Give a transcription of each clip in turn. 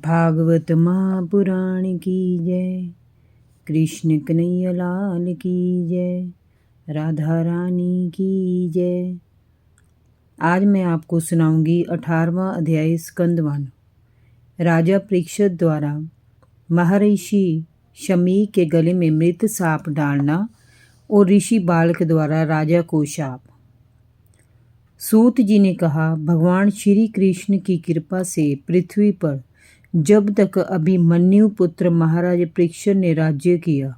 भागवत महापुराण की जय। कृष्ण कन्हैया लाल की जय। राधा रानी की जय। आज मैं आपको सुनाऊंगी 18वां अध्याय स्कंदवन। राजा परीक्षित द्वारा महर्षि शमी के गले में मृत सांप डालना और ऋषि बालक द्वारा राजा को शाप। सूत जी ने कहा, भगवान श्री कृष्ण की कृपा से पृथ्वी पर जब तक अभिमन्यु पुत्र महाराज परीक्षित ने राज्य किया,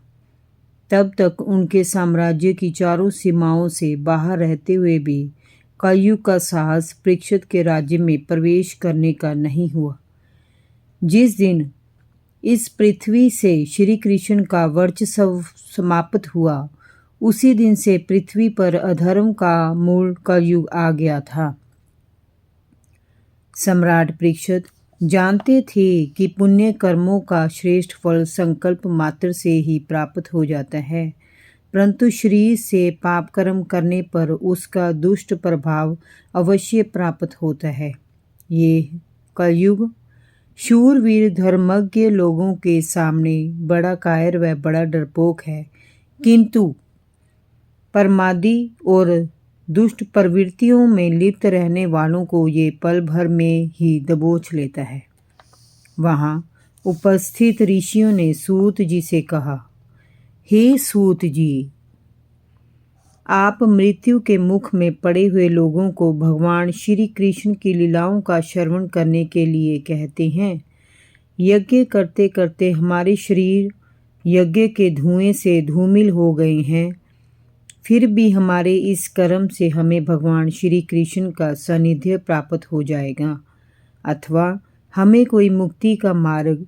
तब तक उनके साम्राज्य की चारों सीमाओं से बाहर रहते हुए भी कलयुग का साहस परीक्षित के राज्य में प्रवेश करने का नहीं हुआ। जिस दिन इस पृथ्वी से श्री कृष्ण का वर्चस्व समाप्त हुआ, उसी दिन से पृथ्वी पर अधर्म का मूल कलयुग आ गया था। सम्राट परीक्षित जानते थे कि पुण्य कर्मों का श्रेष्ठ फल संकल्प मात्र से ही प्राप्त हो जाता है, परंतु शरीर से पाप कर्म करने पर उसका दुष्ट प्रभाव अवश्य प्राप्त होता है। ये कलयुग शूरवीर धर्मज्ञ लोगों के सामने बड़ा कायर व बड़ा डरपोक है, किंतु प्रमादी और दुष्ट प्रवृत्तियों में लिप्त रहने वालों को ये पल भर में ही दबोच लेता है। वहां उपस्थित ऋषियों ने सूत जी से कहा, हे सूत जी, आप मृत्यु के मुख में पड़े हुए लोगों को भगवान श्री कृष्ण की लीलाओं का श्रवण करने के लिए कहते हैं। यज्ञ करते करते हमारे शरीर यज्ञ के धुएं से धूमिल हो गए हैं, फिर भी हमारे इस कर्म से हमें भगवान श्री कृष्ण का सानिध्य प्राप्त हो जाएगा, अथवा हमें कोई मुक्ति का मार्ग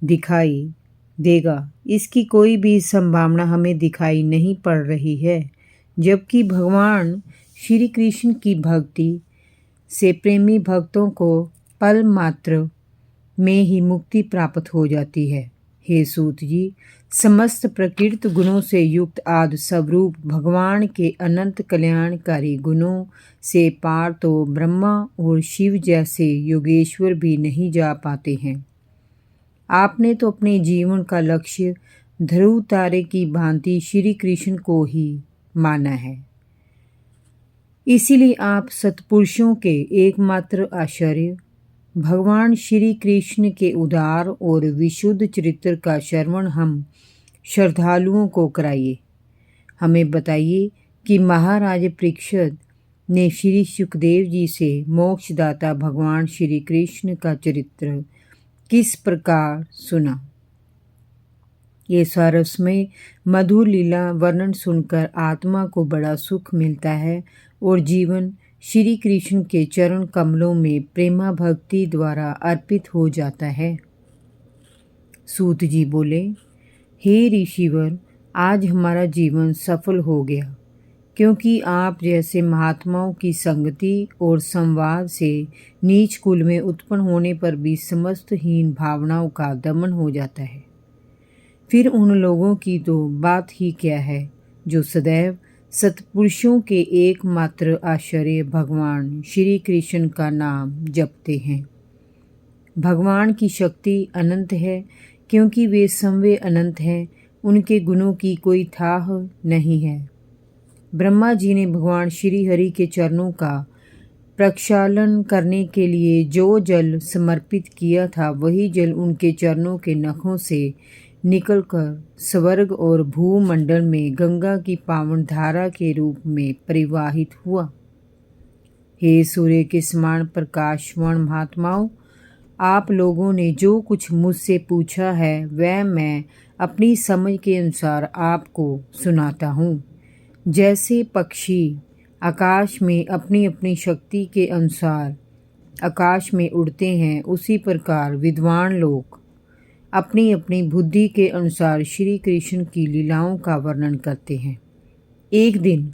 दिखाई देगा। इसकी कोई भी संभावना हमें दिखाई नहीं पड़ रही है, जबकि भगवान श्री कृष्ण की भक्ति से प्रेमी भक्तों को पल मात्र में ही मुक्ति प्राप्त हो जाती है। हे सूत जी, समस्त प्रकृत गुणों से युक्त आदि स्वरूप भगवान के अनंत कल्याणकारी गुणों से पार तो ब्रह्मा और शिव जैसे योगेश्वर भी नहीं जा पाते हैं। आपने तो अपने जीवन का लक्ष्य ध्रुव तारे की भांति श्री कृष्ण को ही माना है, इसीलिए आप सत्पुरुषों के एकमात्र आश्रय भगवान श्री कृष्ण के उदार और विशुद्ध चरित्र का श्रवण हम श्रद्धालुओं को कराइए। हमें बताइए कि महाराज परीक्षित ने श्री सुखदेव जी से मोक्षदाता भगवान श्री कृष्ण का चरित्र किस प्रकार सुना। ये सारसमय मधुर लीला वर्णन सुनकर आत्मा को बड़ा सुख मिलता है और जीवन श्री कृष्ण के चरण कमलों में प्रेमा भक्ति द्वारा अर्पित हो जाता है। सूत जी बोले, हे ऋषिवर, आज हमारा जीवन सफल हो गया, क्योंकि आप जैसे महात्माओं की संगति और संवाद से नीच कुल में उत्पन्न होने पर भी समस्त हीन भावनाओं का दमन हो जाता है। फिर उन लोगों की तो बात ही क्या है जो सदैव सत्पुरुषों के एकमात्र आश्रय भगवान श्री कृष्ण का नाम जपते हैं। भगवान की शक्ति अनंत है, क्योंकि वे समवे अनंत हैं, उनके गुणों की कोई थाह नहीं है। ब्रह्मा जी ने भगवान श्री हरि के चरणों का प्रक्षालन करने के लिए जो जल समर्पित किया था, वही जल उनके चरणों के नखों से निकलकर स्वर्ग और भूमंडल में गंगा की पावन धारा के रूप में परिवाहित हुआ। हे सूर्य के समान प्रकाशवान महात्माओं, आप लोगों ने जो कुछ मुझसे पूछा है वह मैं अपनी समझ के अनुसार आपको सुनाता हूँ। जैसे पक्षी आकाश में अपनी अपनी शक्ति के अनुसार आकाश में उड़ते हैं, उसी प्रकार विद्वान लोग अपनी अपनी बुद्धि के अनुसार श्री कृष्ण की लीलाओं का वर्णन करते हैं। एक दिन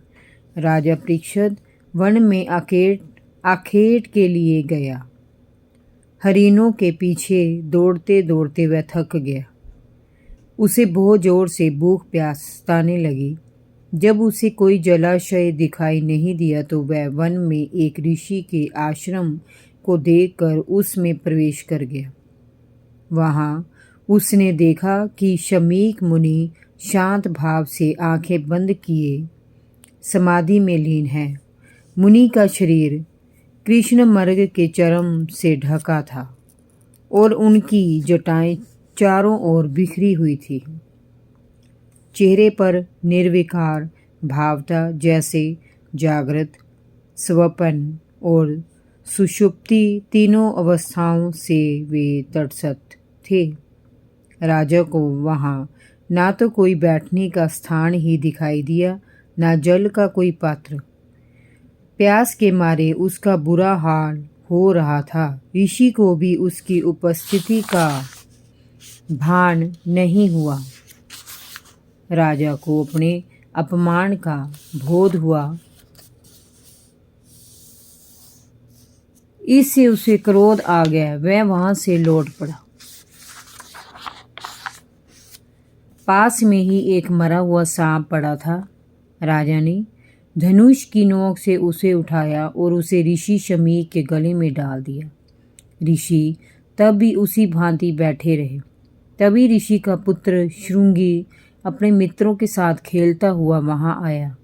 राजा परीक्षित वन में आखेट के लिए गया। हरिणों के पीछे दौड़ते दौड़ते वह थक गया। उसे बहुत जोर से भूख प्यास सताने लगी। जब उसे कोई जलाशय दिखाई नहीं दिया तो वह वन में एक ऋषि के आश्रम को देखकर उसमें प्रवेश कर गया। वहाँ उसने देखा कि शमीक मुनि शांत भाव से आंखें बंद किए समाधि में लीन है। मुनि का शरीर कृष्ण मर्ग के चरम से ढका था और उनकी जटाएं चारों ओर बिखरी हुई थी। चेहरे पर निर्विकार भाव था, जैसे जागृत, स्वप्न और सुषुप्ति तीनों अवस्थाओं से वे तटस्थ थे। राजा को वहाँ ना तो कोई बैठने का स्थान ही दिखाई दिया, ना जल का कोई पात्र। प्यास के मारे उसका बुरा हाल हो रहा था। ऋषि को भी उसकी उपस्थिति का भान नहीं हुआ। राजा को अपने अपमान का बोध हुआ। इससे उसे क्रोध आ गया। वह वहां से लौट पड़ा। पास में ही एक मरा हुआ सांप पड़ा था। राजा ने धनुष की नोक से उसे उठाया और उसे ऋषि शमीक के गले में डाल दिया। ऋषि तब भी उसी भांति बैठे रहे। तभी ऋषि का पुत्र श्रृंगी अपने मित्रों के साथ खेलता हुआ वहां आया।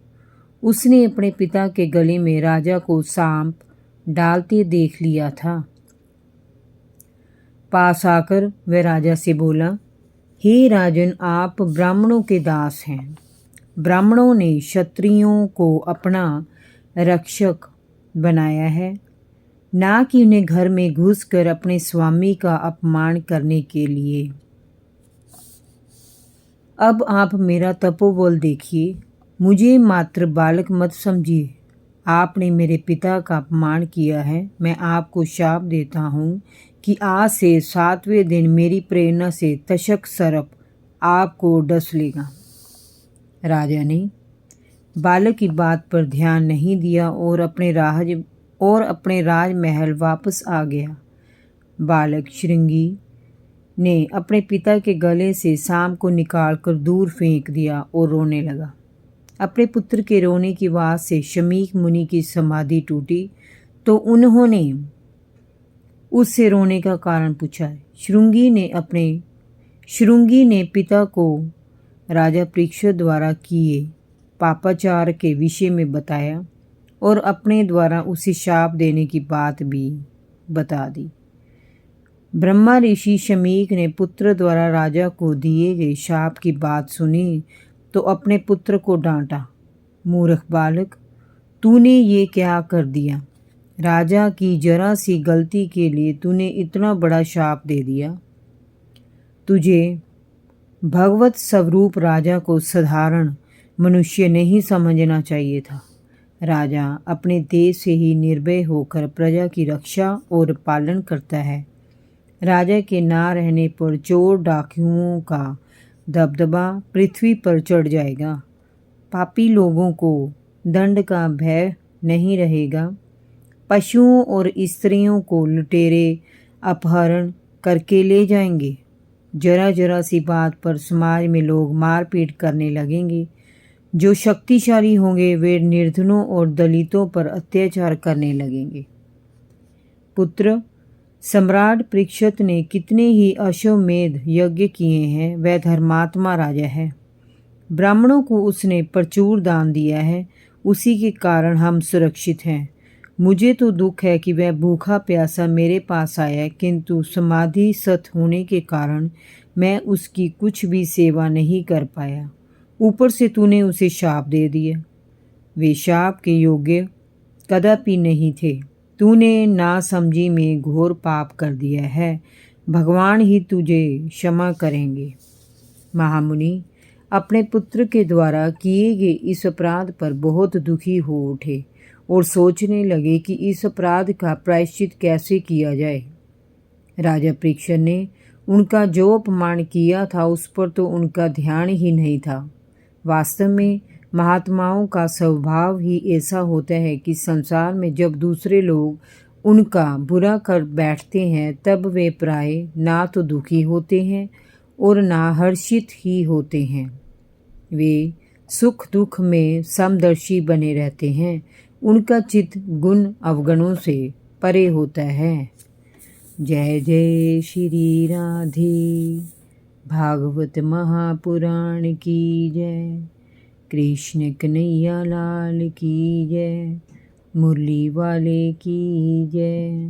उसने अपने पिता के गले में राजा को सांप डालते देख लिया था। पास आकर वह राजा से बोला, हे राजन, आप ब्राह्मणों के दास हैं। ब्राह्मणों ने क्षत्रियों को अपना रक्षक बनाया है, ना कि उन्हें घर में घुसकर अपने स्वामी का अपमान करने के लिए। अब आप मेरा तपोबल देखिए, मुझे मात्र बालक मत समझिए। आपने मेरे पिता का अपमान किया है। मैं आपको शाप देता हूँ कि आज से 7वें दिन मेरी प्रेरणा से तक्षक सर्प आपको डस लेगा। राजा ने बालक की बात पर ध्यान नहीं दिया और अपने राजमहल वापस आ गया। बालक श्रृंगी ने अपने पिता के गले से सांप को निकालकर दूर फेंक दिया और रोने लगा। अपने पुत्र के रोने की आवाज से शमीक मुनि की समाधि टूटी तो उन्होंने उससे रोने का कारण पूछा। श्रृंगी ने पिता को राजा परीक्षित द्वारा किए पापाचार के विषय में बताया और अपने द्वारा उसे शाप देने की बात भी बता दी। ब्रह्मा ऋषि शमीक ने पुत्र द्वारा राजा को दिए गए शाप की बात सुनी तो अपने पुत्र को डांटा। मूर्ख बालक, तूने ये क्या कर दिया? राजा की जरा सी गलती के लिए तूने इतना बड़ा शाप दे दिया। तुझे भगवत स्वरूप राजा को साधारण मनुष्य नहीं समझना चाहिए था। राजा अपने देश से ही निर्भय होकर प्रजा की रक्षा और पालन करता है। राजा के ना रहने पर चोर डाकुओं का दबदबा पृथ्वी पर चढ़ जाएगा। पापी लोगों को दंड का भय नहीं रहेगा। पशुओं और स्त्रियों को लुटेरे अपहरण करके ले जाएंगे। जरा जरा सी बात पर समाज में लोग मारपीट करने लगेंगे। जो शक्तिशाली होंगे वे निर्धनों और दलितों पर अत्याचार करने लगेंगे। पुत्र, सम्राट परीक्षित ने कितने ही अश्वमेध यज्ञ किए हैं। वह धर्मात्मा राजा है। ब्राह्मणों को उसने प्रचुर दान दिया है। उसी के कारण हम सुरक्षित हैं। मुझे तो दुख है कि वह भूखा प्यासा मेरे पास आया, किंतु समाधि सत होने के कारण मैं उसकी कुछ भी सेवा नहीं कर पाया। ऊपर से तूने उसे शाप दे दिया। वे शाप के योग्य कदापि नहीं थे। तूने नासमझी में घोर पाप कर दिया है। भगवान ही तुझे क्षमा करेंगे। महामुनि अपने पुत्र के द्वारा किए गए इस अपराध पर बहुत दुखी हो उठे और सोचने लगे कि इस अपराध का प्रायश्चित कैसे किया जाए। राजा परीक्षित ने उनका जो अपमान किया था उस पर तो उनका ध्यान ही नहीं था। वास्तव में महात्माओं का स्वभाव ही ऐसा होता है कि संसार में जब दूसरे लोग उनका बुरा कर बैठते हैं तब वे प्राय ना तो दुखी होते हैं और ना हर्षित ही होते हैं। वे सुख दुख में समदर्शी बने रहते हैं। उनका चित्त गुण अवगुणों से परे होता है। जय जय श्री राधे। भागवत महापुराण की जय। कृष्ण कन्हैया लाल की जय। मुरली वाले की जय।